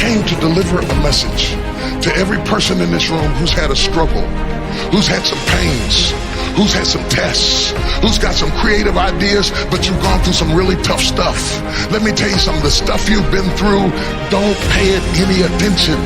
came to deliver a message to every person in this room who's had a struggle, who's had some pains, who's had some tests, who's got some creative ideas, but you've gone through some really tough stuff. Let me tell you something, the stuff you've been through, don't pay it any attention.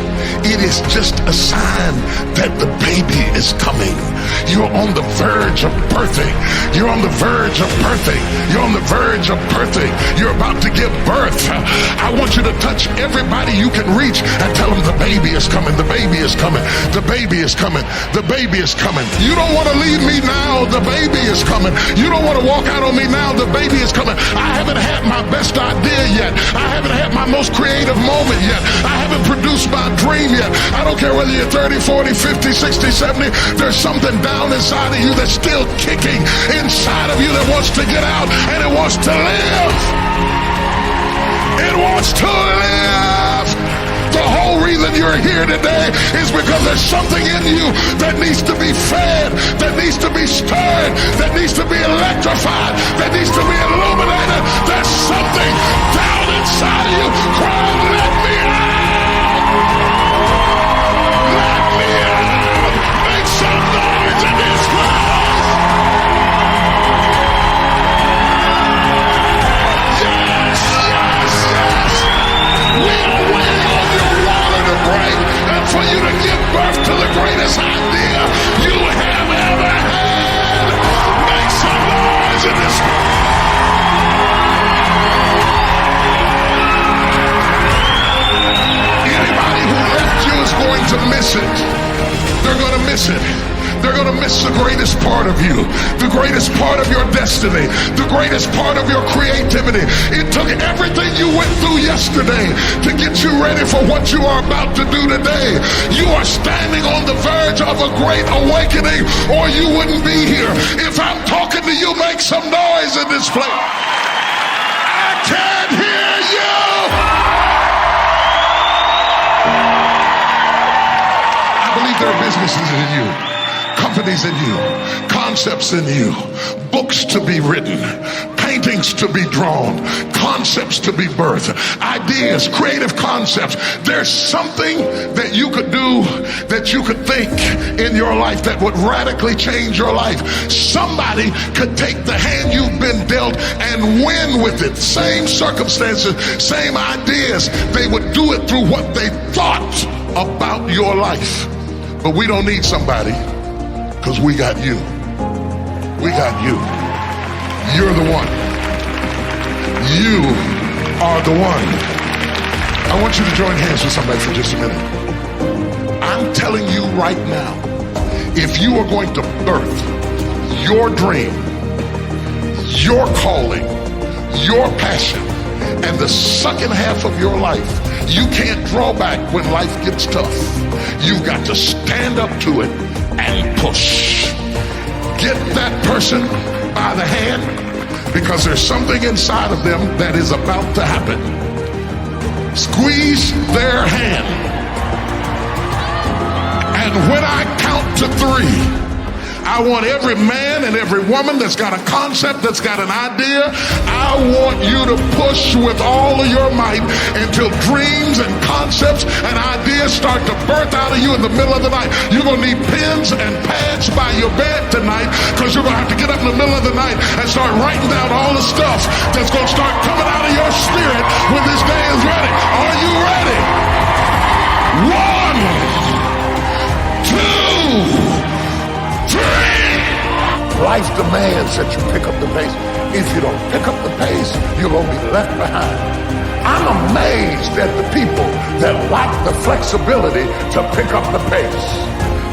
It is just a sign that the baby is coming. You're on the verge of birthing. You're on the verge of birthing. You're on the verge of birthing. You're about to give birth. I want you to touch everybody you can reach and tell them the baby is coming. The baby is coming. The baby is coming. The baby is coming. You don't want to leave me now. The baby is coming. You don't want to walk out on me now. The baby is coming. I haven't had my best idea yet. I haven't had my most creative moment yet. I haven't produced my dream yet. I don't care whether you're 30, 40, 50, 60, 70. There's something down inside of you that's still kicking inside of you that wants to get out, and it wants to live. It wants to live. The whole reason you're here today is because there's something in you that needs to be fed, that needs to be stirred, that needs to be electrified, that needs to be illuminated. There's something down inside of you crying, let me out! Let me out! Make some noise in this place! Yes, yes, yes! We are waiting on your water to break and for you to give birth to the greatest idea you have ever had. Make some noise in this place! Anybody who left you is going to miss it. They're going to miss it. They're going to miss the greatest part of you, the greatest part of your destiny, the greatest part of your creativity. It took everything you went through yesterday to get you ready for what you are about to do today. You are standing on the verge of a great awakening, or you wouldn't be here. If I'm talking to you, make some noise in this place. I can't hear you. I believe there are businesses in you, companies in you, concepts in you, books to be written, paintings to be drawn, concepts to be birthed, ideas, creative concepts. There's something that you could do, that you could think in your life that would radically change your life. Somebody could take the hand you've been dealt and win with it. Same circumstances, same ideas. They would do it through what they thought about your life. But we don't need somebody, because we got you. We got you. You're the one. You are the one. I want you to join hands with somebody for just a minute. I'm telling you right now, if you are going to birth your dream, your calling, your passion, and the second half of your life, you can't draw back when life gets tough. You've got to stand up to it and push. Get that person by the hand, because there's something inside of them that is about to happen. Squeeze their hand. And when I count to 3, I want every man and every woman that's got a concept, that's got an idea, I want you to push with all of your might until dreams and concepts and ideas start to birth out of you in the middle of the night. You're going to need pens and pads by your bed tonight, because you're going to have to get up in the middle of the night and start writing down all the stuff that's going to start coming out of your spirit when this day is ready. Are you ready? 1, 2, 3. Life demands that you pick up the pace. If you don't pick up the pace, you're going to be left behind. I'm amazed at the people that lack the flexibility to pick up the pace.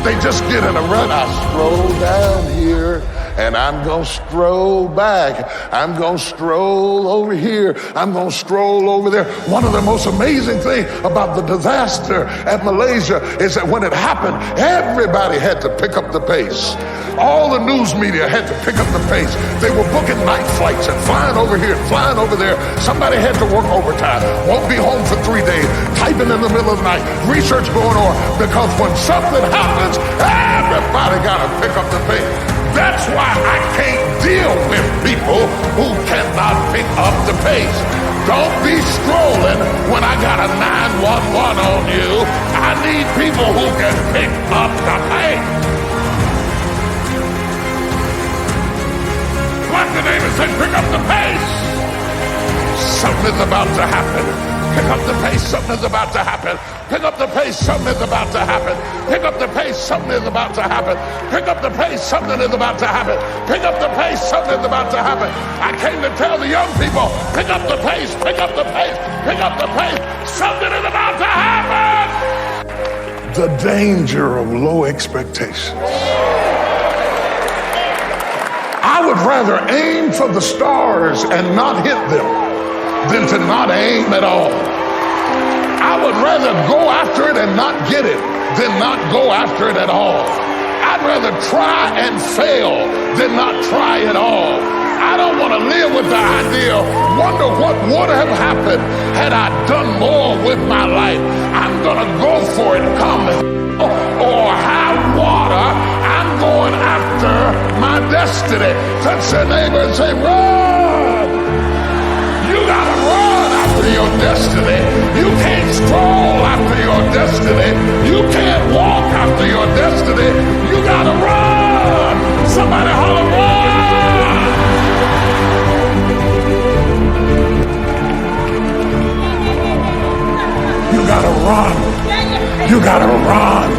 They just get in a run. I stroll down here and I'm going to stroll back. I'm going to stroll over here. I'm going to stroll over there. One of the most amazing things about the disaster at Malaysia is that when it happened, everybody had to pick up the pace. All the news media had to pick up the pace. They were booking night flights and flying over here and flying over there. Somebody had to work overtime. Won't be home for 3 days. Typing in the middle of the night. Research going on. Because when something happens, everybody got to pick up the pace. That's why I can't deal with people who cannot pick up the pace. Don't be strolling when I got a 911 on you. I need people who can pick up the pace. Slap your neighbor and say, pick up the pace. Something is about to happen. Pick up the pace, something is about to happen. Pick up the pace, something is about to happen. Pick up the pace, something is about to happen. Pick up the pace, something is about to happen. Pick up the pace, something is about to happen. I came to tell the young people, pick up the pace, pick up the pace, pick up the pace. Something is about to happen. The danger of low expectations. I would rather aim for the stars and not hit them than to not aim at all. I would rather go after it and not get it than not go after it at all. I'd rather try and fail than not try at all. I don't want to live with the idea, wonder what would have happened had I done more with my life. I'm going to go for it, come or high water. I'm going after my destiny. Touch your neighbor and say, run! You gotta run after your destiny. You can't stroll after your destiny. You can't walk after your destiny. You gotta run. Somebody holler, run. You gotta run. You gotta run.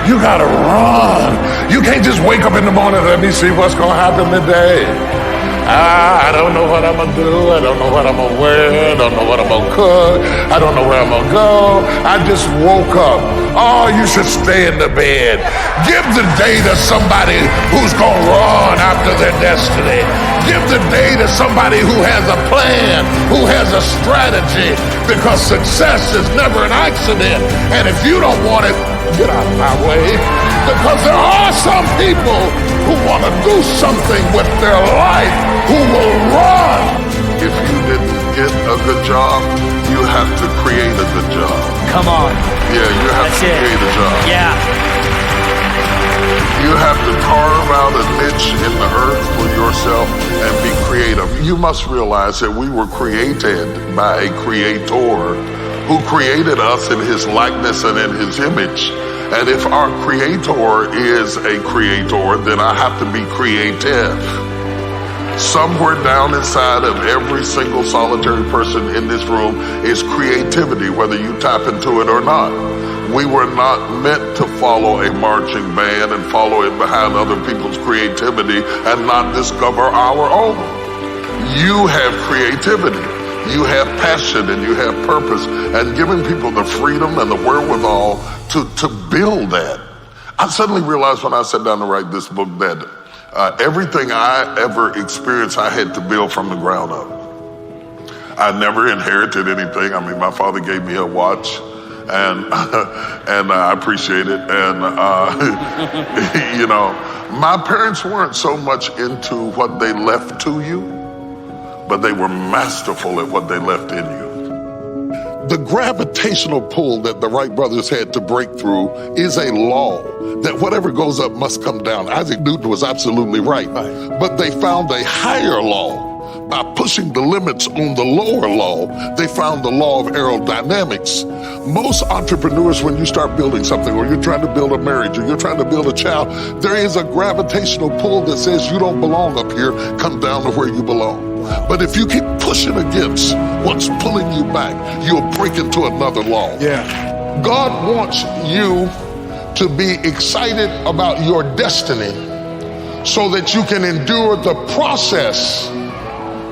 You gotta run. You can't just wake up in the morning, let me see what's gonna happen today. I don't know what I'm gonna do. I don't know what I'm gonna wear. I don't know what I'm gonna cook. I don't know where I'm gonna go. I just woke up. Oh, you should stay in the bed. Give the day to somebody who's gonna run after their destiny. Give the day to somebody who has a plan, who has a strategy, because success is never an accident. And if you don't want it, get out of my way. Because there are some people who want to do something with their life, who will run. If you didn't get a good job, you have to create a good job. Come on. Yeah, you have to create a job. Yeah. You have to carve out a niche in the earth for yourself and be creative. You must realize that we were created by a creator who created us in his likeness and in his image. And if our creator is a creator, then I have to be creative. Somewhere down inside of every single solitary person in this room is creativity, whether you tap into it or not. We were not meant to follow a marching band and follow it behind other people's creativity and not discover our own. You have creativity. You have passion and you have purpose, and giving people the freedom and the wherewithal to build that. I suddenly realized when I sat down to write this book that everything I ever experienced, I had to build from the ground up. I never inherited anything. I mean, my father gave me a watch, and I appreciate it. And you know, my parents weren't so much into what they left to you, but they were masterful at what they left in you. The gravitational pull that the Wright brothers had to break through is a law that whatever goes up must come down. Isaac Newton was absolutely right. But they found a higher law. By pushing the limits on the lower law, they found the law of aerodynamics. Most entrepreneurs, when you start building something, or you're trying to build a marriage, or you're trying to build a child, there is a gravitational pull that says you don't belong up here, come down to where you belong. But if you keep pushing against what's pulling you back, you'll break into another law. Yeah. God wants you to be excited about your destiny so that you can endure the process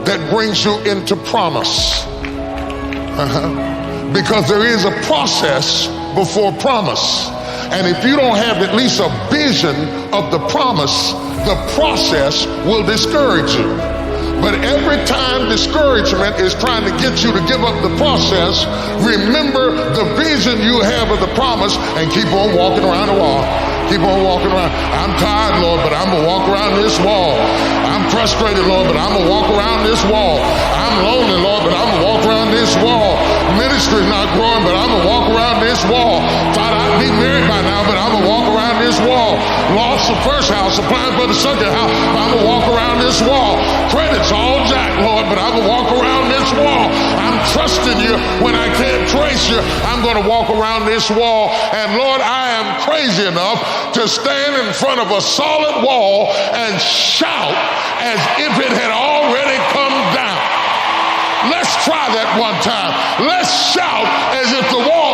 that brings you into promise. Because there is a process before promise. And if you don't have at least a vision of the promise, the process will discourage you. But every time discouragement is trying to get you to give up the process, remember the vision you have of the promise and keep on walking around the wall. Keep on walking around. I'm tired, Lord, but I'm going to walk around this wall. I'm frustrated, Lord, but I'm going to walk around this wall. I'm lonely, Lord, but I'm going to walk around this wall. Ministry's not growing, but I'm going to walk around this wall. Thought I'd be married by now, but I'm going to walk around this wall. Lost the first house, applying for the second house, but I'm going to walk around this wall. Credit's all jacked, Lord, but I'm going to walk around this wall. I'm trust in you when I can't trace you. I'm going to walk around this wall, and Lord, I am crazy enough to stand in front of a solid wall and shout as if it had already come down. Let's try that one time. Let's shout as if the wall